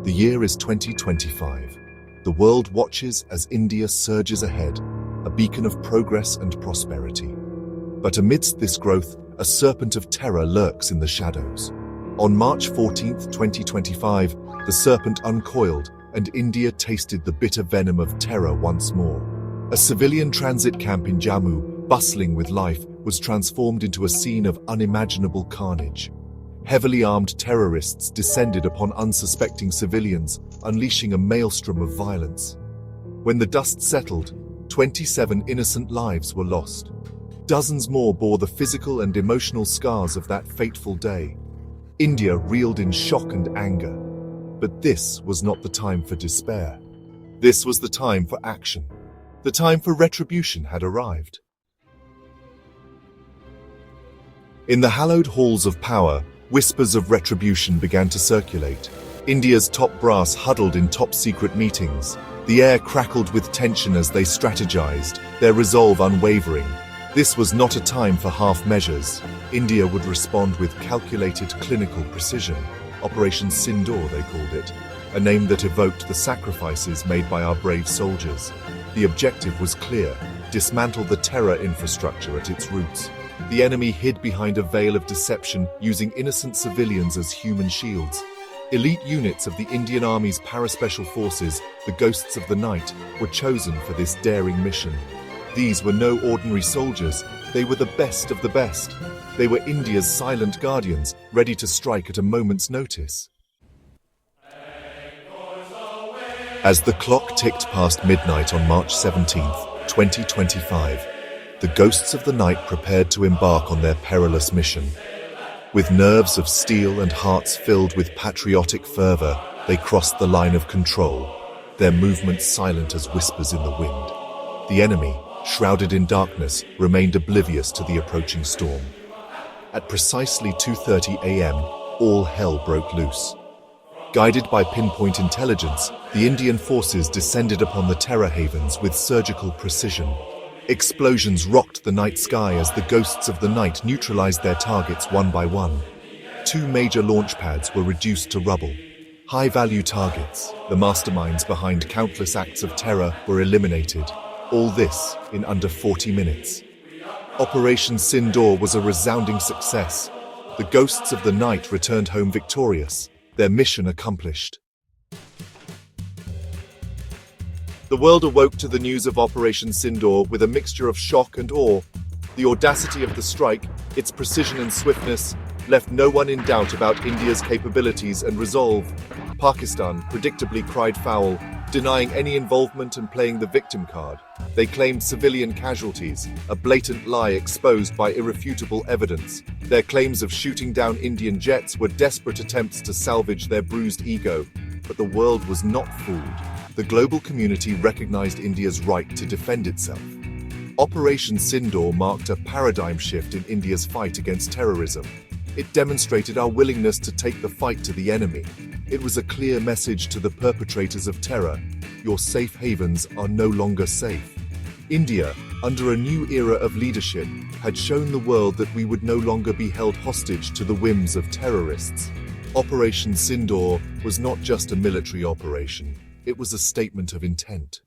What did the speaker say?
The year is 2025. The world watches as India surges ahead, a beacon of progress and prosperity. But amidst this growth, a serpent of terror lurks in the shadows. On March 14, 2025, the serpent uncoiled, and India tasted the bitter venom of terror once more. A civilian transit camp in Jammu, bustling with life, was transformed into a scene of unimaginable carnage. Heavily armed terrorists descended upon unsuspecting civilians, unleashing a maelstrom of violence. When the dust settled, 27 innocent lives were lost. Dozens more bore the physical and emotional scars of that fateful day. India reeled in shock and anger. But this was not the time for despair. This was the time for action. The time for retribution had arrived. In the hallowed halls of power, whispers of retribution began to circulate. India's top brass huddled in top-secret meetings. The air crackled with tension as they strategized, their resolve unwavering. This was not a time for half measures. India would respond with calculated clinical precision. Operation Sindoor, they called it, a name that evoked the sacrifices made by our brave soldiers. The objective was clear: dismantle the terror infrastructure at its roots. The enemy hid behind a veil of deception, using innocent civilians as human shields. Elite units of the Indian Army's paraspecial forces, the Ghosts of the Night, were chosen for this daring mission. These were no ordinary soldiers, they were the best of the best. They were India's silent guardians, ready to strike at a moment's notice. As the clock ticked past midnight on March 17, 2025, the Ghosts of the Night prepared to embark on their perilous mission. With nerves of steel and hearts filled with patriotic fervor, they crossed the line of control, their movements silent as whispers in the wind. The enemy, shrouded in darkness, remained oblivious to the approaching storm. At precisely 2:30 a.m., all hell broke loose. Guided by pinpoint intelligence, the Indian forces descended upon the terror havens with surgical precision. Explosions rocked the night sky as the Ghosts of the Night neutralized their targets one by one. 2 major launch pads were reduced to rubble. High-value targets, the masterminds behind countless acts of terror, were eliminated. All this in under 40 minutes. Operation Sindoor was a resounding success. The Ghosts of the Night returned home victorious, their mission accomplished. The world awoke to the news of Operation Sindoor with a mixture of shock and awe. The audacity of the strike, its precision and swiftness, left no one in doubt about India's capabilities and resolve. Pakistan predictably cried foul, denying any involvement and playing the victim card. They claimed civilian casualties, a blatant lie exposed by irrefutable evidence. Their claims of shooting down Indian jets were desperate attempts to salvage their bruised ego. But the world was not fooled. The global community recognized India's right to defend itself. Operation Sindoor marked a paradigm shift in India's fight against terrorism. It demonstrated our willingness to take the fight to the enemy. It was a clear message to the perpetrators of terror: your safe havens are no longer safe. India, under a new era of leadership, had shown the world that we would no longer be held hostage to the whims of terrorists. Operation Sindoor was not just a military operation, it was a statement of intent.